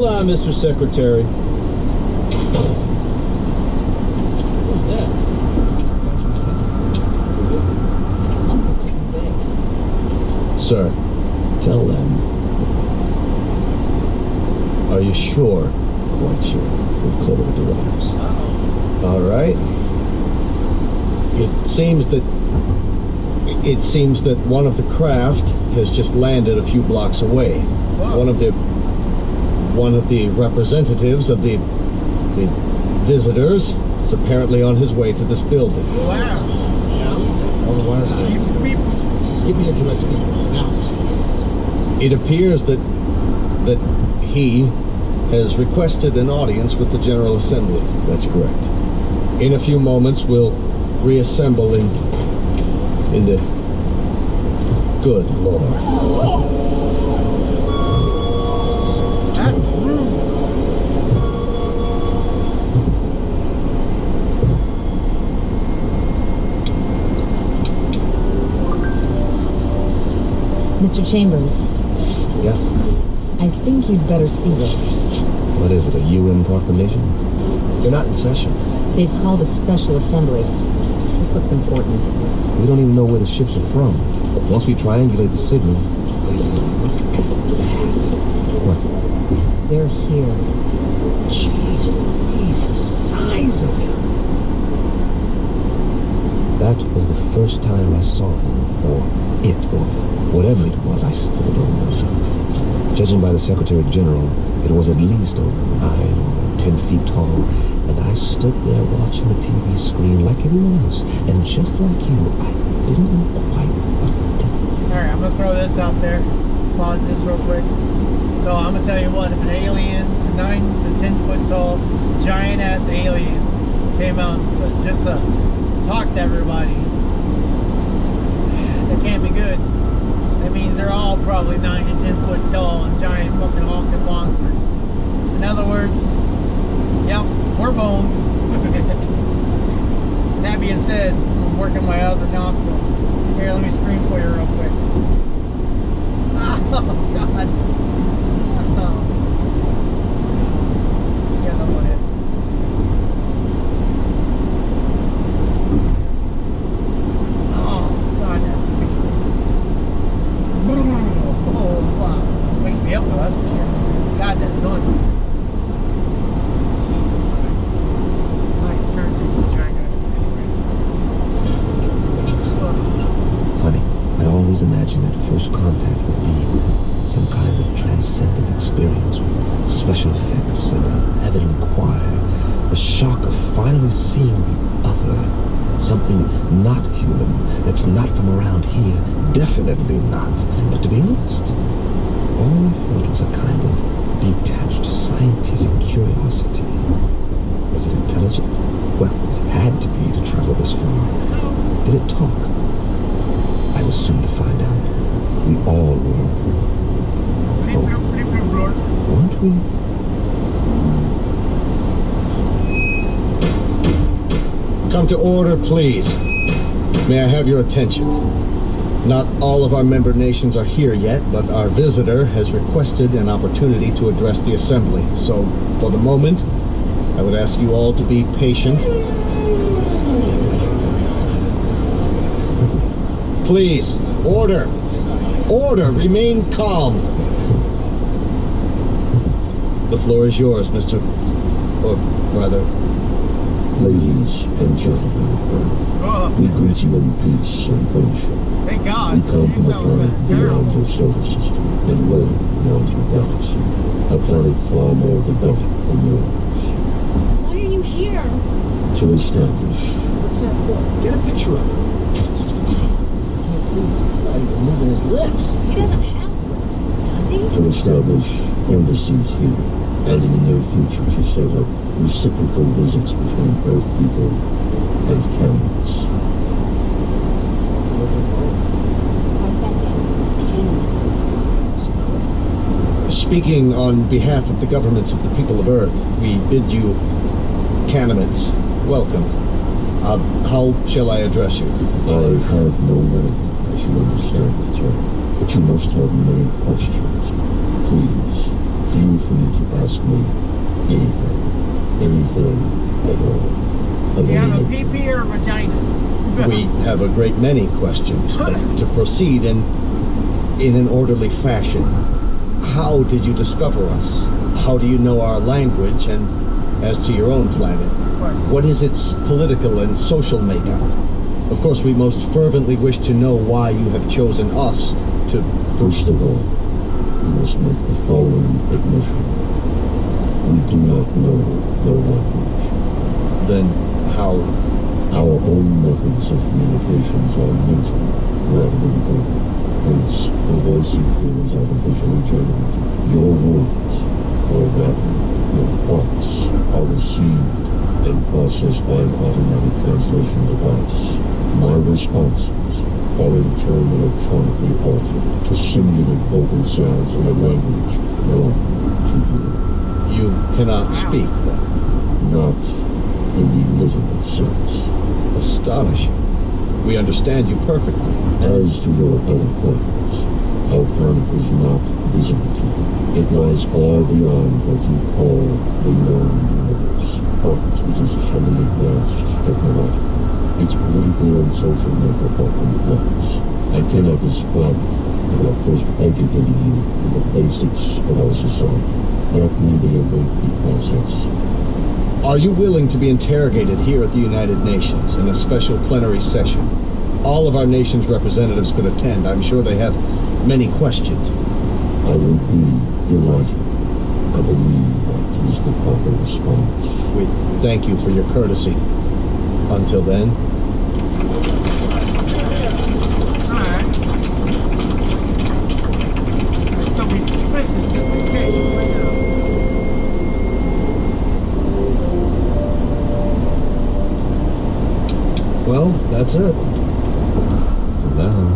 Hold on, Mr. Secretary. Who's that? Must be something big. Sir, tell them. Are you sure? Quite sure. We've cleared with the wires. All right. It seems that one of the craft has just landed a few blocks away. Wow. One of the representatives of the visitors is apparently on his way to this building. Wow. All the wires. Give me a direct now. It appears that he has requested an audience with the General Assembly. That's correct. In a few moments, we'll reassemble in the... Good Lord. That's rude. Mr. Chambers, Yeah? I think you'd better see this. What is it, a UN proclamation? They're not in session. They've called a special assembly. This looks important. We don't even know where the ships are from. Once we triangulate the signal... What? They're here. Jeez Louise, the size of him! That was the first time I saw him, or it, or whatever it was, I still don't know. Judging by the Secretary General, it was at least 9 or 10 feet tall, and I stood there watching the TV screen like everyone else, and just like you, I didn't know quite what to do. Alright, I'm gonna throw this out there. Pause this real quick. So I'm gonna tell you what, if an alien, a 9 to 10 foot tall, giant ass alien came out to talk to everybody, that can't be good. That means they're all probably 9 to 10 foot tall and giant fucking honking monsters. In other words, yep, we're boned. That being said, I'm working my other nostril. Here, let me scream for you real quick. Oh, God. Oh. Yeah, no one hit. Oh, God, that oh, wow. Wakes me up, though, that's for sure. God, that sun. Jesus Christ. Nice turn signal track on this anyway. Funny, I'd always imagined that first contact would be some kind of transcendent experience with special effects and a heavenly choir. The shock of finally seeing the other. Something not human, that's not from around here. Definitely not. But to be honest, all I felt was a kind of detached scientific curiosity. Was it intelligent? Well, it had to be to travel this far. Did it talk? I was soon to find out. We all were. Oh, weren't we? Come to order, please. May I have your attention? Not all of our member nations are here yet, but our visitor has requested an opportunity to address the assembly. So, for the moment, I would ask you all to be patient. Please, order! Order! Remain calm! The floor is yours, Mr. Or rather... Ladies and gentlemen of Earth, we greet you in peace and friendship. Thank God. We come You from a sound planet beyond terrible. your solar system and way beyond your galaxy. A planet far more developed than yours. Why are you here? To establish What's that for? Get a picture of him. He's the type. I can't see him. Not even moving his lips. He doesn't have lips, does he? to establish embassies here, and in the near future to set up reciprocal visits between Earth people and candidates. Speaking on behalf of the governments of the people of Earth, we bid you, candidates, welcome. How shall I address you? I have no name, as you understand the term, but you must have many questions. Please, Feel free to ask me anything. Anything at all. You have a PP or a vagina? We have a great many questions, but to proceed in an orderly fashion, how did you discover us? How do you know our language? And as to your own planet, what is its political and social makeup? Of course, we most fervently wish to know why you have chosen us to... First of all, you must make the following admission. We do not know your language. Then how... Our own methods of communications are mental rather than verbal. Hence, the voice you hear is artificially generated. Your words, or rather, your thoughts, are received and processed by an automatic translation device. My responses are in turn electronically altered to simulate vocal sounds in a language known to you. You cannot speak, then? Not in the literal sense. Astonishing. We understand you perfectly. As to your eloquence, our planet is not visible to you. It lies far beyond what you call the known universe, but it is heavily advanced technologically. Its political and social makeup are complex. I cannot describe it without first educating you in the basics of our society. That may be a lengthy process. Are you willing to be interrogated here at the United Nations in a special plenary session? All of our nation's representatives could attend. I'm sure they have many questions. I would be delighted. I believe that is the proper response. We thank you for your courtesy. Until then... Alright. I'd still be suspicious just in case, but you know. Well, that's it. For now.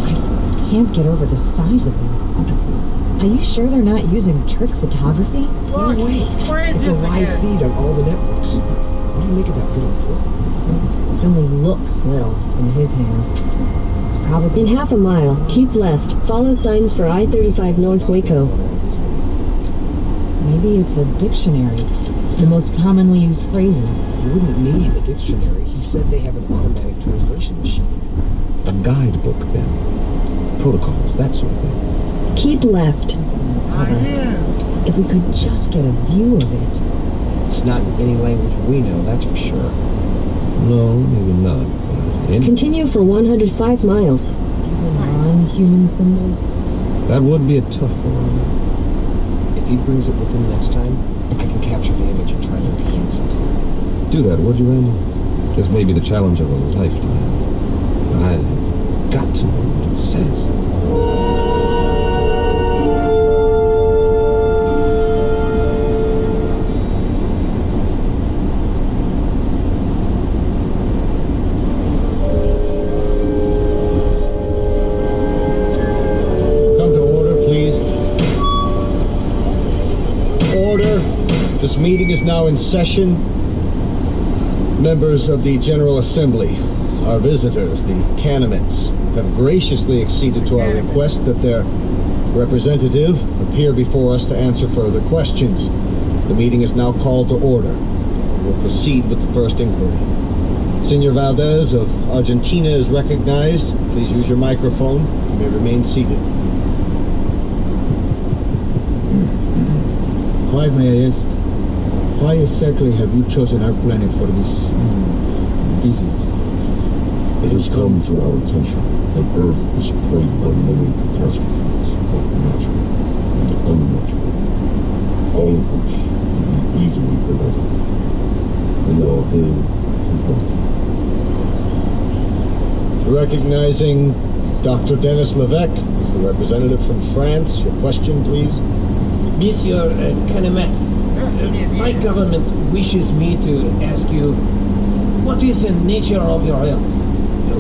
I can't get over the size of them. Are you sure they're not using trick photography? Look, No way. where is It's a this live again? feed on all the networks. What do you make of that little plug? It only looks little in his hands. It's probably... In half a mile, keep left. Follow signs for I-35 North Waco. Maybe it's a dictionary. The most commonly used phrases. You wouldn't need a dictionary. He said they have an automatic translation machine. A guidebook, then. Protocols, that sort of thing. Keep left. I am. If we could just get a view of it. It's not in any language we know, that's for sure. No, maybe not. But Continue for 105 miles. Non-human symbols. that would be a tough one. If he brings it within next time, I can capture the image and try to enhance it. Do that, would you, Randy? This may be the challenge of a lifetime. I've got to know what it says. Come to order, please. Order. This meeting is now in session. Members of the General Assembly, our visitors, the Canaanites, have graciously acceded to our request that their representative appear before us to answer further questions. The meeting is now called to order. We'll proceed with the first inquiry. Senor Valdez of Argentina is recognized. Please use your microphone. You may remain seated. Why, may I ask, why exactly have you chosen our planet for this visit? It has come to our attention that Earth is plagued by many catastrophes, both natural and unnatural, all of which can be easily prevented. We are here to help you. Recognizing Dr. Dennis Levesque, the representative from France. Your question, please. Monsieur Canemet, my government wishes me to ask you, what is the nature of your help?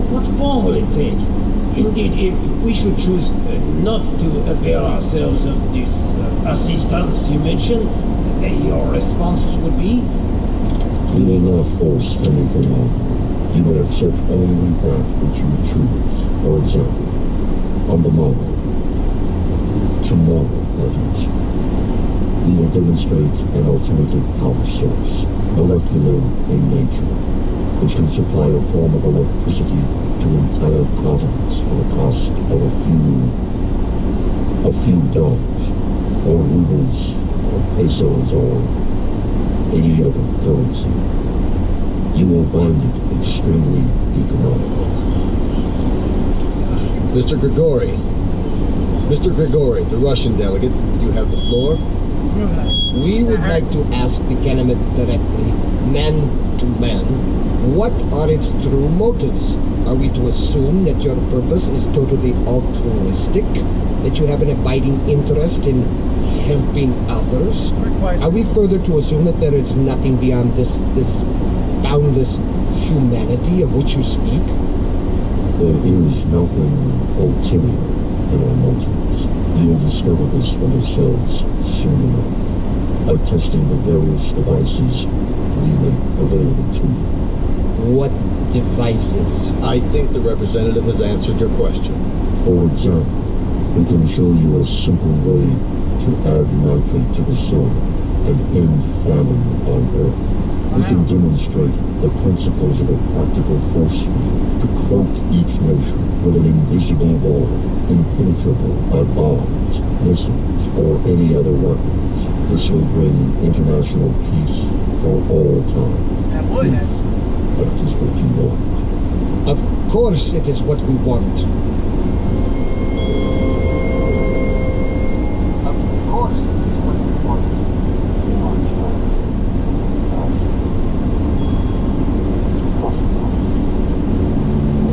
What form will it take? Indeed, if we should choose not to avail ourselves of this assistance you mentioned, your response would be? We will not force anything on you. You may accept only that which you choose. For example, on the morrow, tomorrow, that is, We will demonstrate an alternative power source, molecular in nature, which can supply a form of electricity to entire continents for the cost of a few dollars, or rubles, or pesos, or any other currency. You will find it extremely economical. Mr. Grigori. Mr. Grigori, the Russian delegate, you have the floor. We would like to ask the candidate directly, man to man, what are its true motives? Are we to assume that your purpose is totally altruistic? That you have an abiding interest in helping others? Are we further to assume that there is nothing beyond this boundless humanity of which you speak? There is nothing ulterior in our motives. You will discover this for yourselves soon enough by testing the various devices we make available to you. What devices? I think the representative has answered your question. For example, we can show you a simple way to add nitrate to the soil and end famine on Earth. We can demonstrate the principles of a practical force field to cloak each nation with an invisible wall, impenetrable by bombs, missiles, or any other weapons. This will bring international peace for all time. If that is what you want. Of course it is what we want.